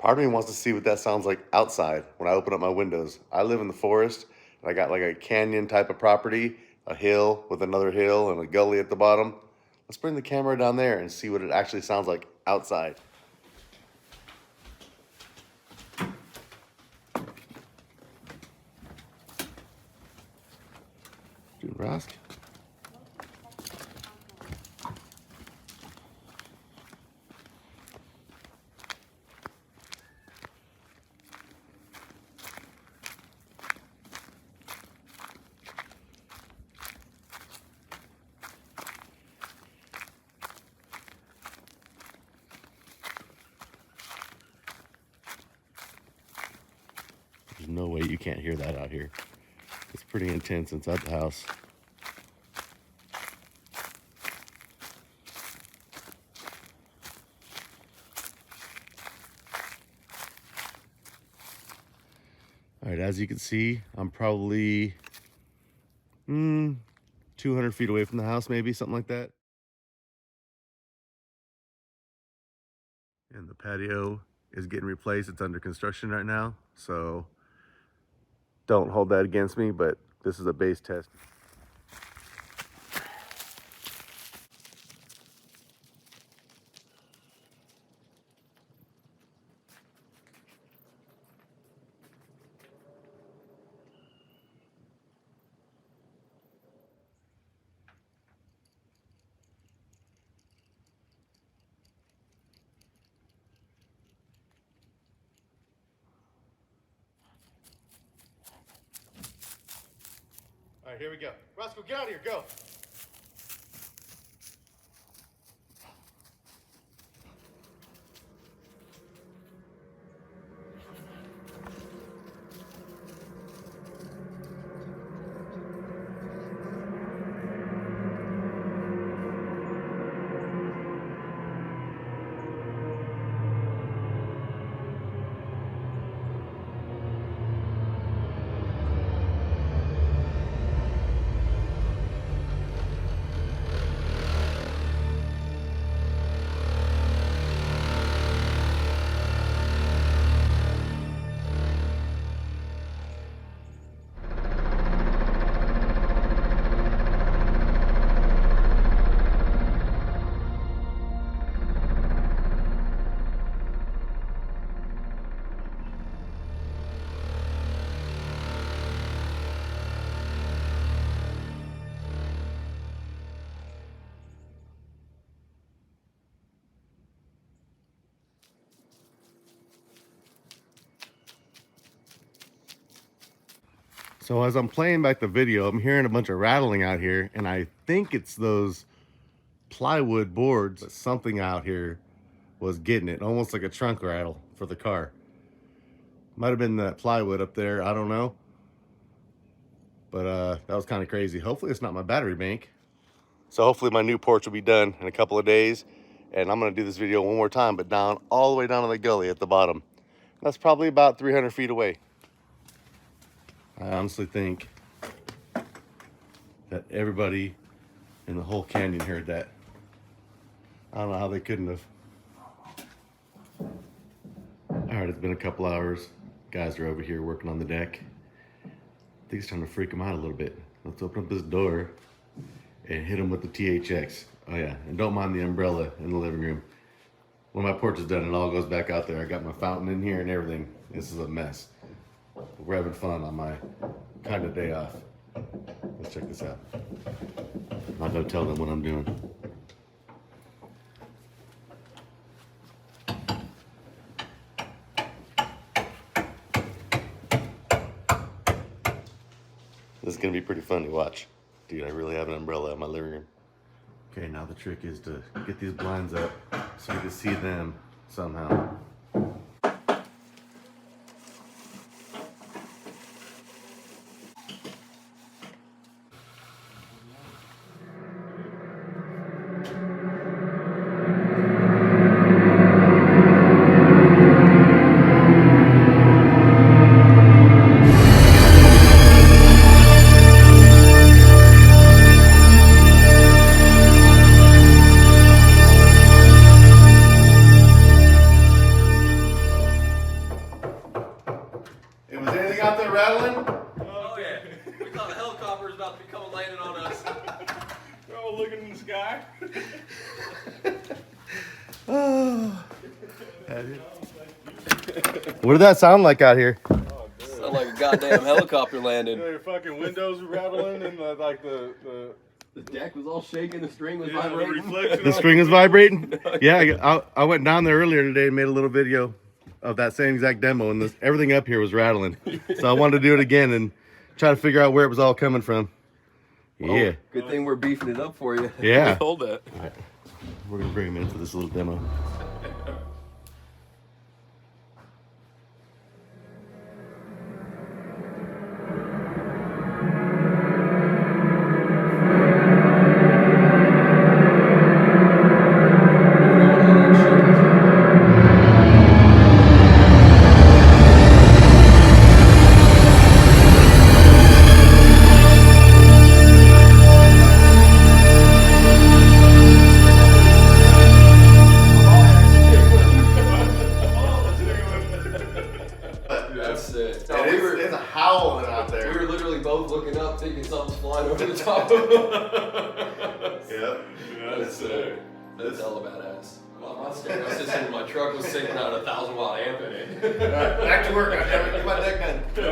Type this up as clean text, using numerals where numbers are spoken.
Part of me wants to see what that sounds like outside when I open up my windows. I live in the forest, and I got like a canyon type of property, a hill with another hill and a gully at the bottom. Let's bring the camera down there and see what it actually sounds like outside. Dude, Rask. There's no way you can't hear that out here. It's pretty intense inside the house. All right, as you can see, I'm probably 200 feet away from the house, maybe, something like that. And the patio is getting replaced. It's under construction right now, so don't hold that against me, but this is a base test. All right, here we go. Roscoe, get out of here, go. So as I'm playing back the video, I'm hearing a bunch of rattling out here, and I think it's those plywood boards, but something out here was getting it, almost like a trunk rattle for the car. Might have been that plywood up there, I don't know. But that was kind of crazy. Hopefully it's not my battery bank. So hopefully my new porch will be done in a couple of days, and I'm gonna do this video one more time, but down all the way down to the gully at the bottom. That's probably about 300 feet away. I honestly think that everybody in the whole canyon heard that. I don't know how they couldn't have. All right, it's been a couple hours. Guys are over here working on the deck. I think it's time to freak them out a little bit. Let's open up this door and hit them with the THX. Oh yeah, and don't mind the umbrella in the living room. When my porch is done, it all goes back out there. I got my fountain in here and everything. This is a mess. We're having fun on my kind of day off. Let's check this out. I'm not gonna tell them what I'm doing. This is gonna be pretty fun to watch. Dude, I really have an umbrella in my living room. Okay, now the trick is to get these blinds up so you can see them somehow. helicopter is about to be coming landing on us. We're all looking in the sky. Oh. What did that sound like out here? Sound like a goddamn helicopter landing. Your fucking windows were rattling and The deck was all shaking, the string was the vibrating. reflection. The string is vibrating? Yeah, I went down there earlier today and made a little video of that same exact demo, and everything up here was rattling. So I wanted to do it again and try to figure out where it was all coming from. Yeah. Oh, good thing we're beefing it up for you. Yeah. Hold that. All right. We're going to bring him in for this little demo. It's howling out there. We were literally both looking up thinking something's flying over the top of us. Yep. That's hella badass. My stereo system in my truck was singing out a 1,000-watt amp in it. Alright, back to work. Get my deck done.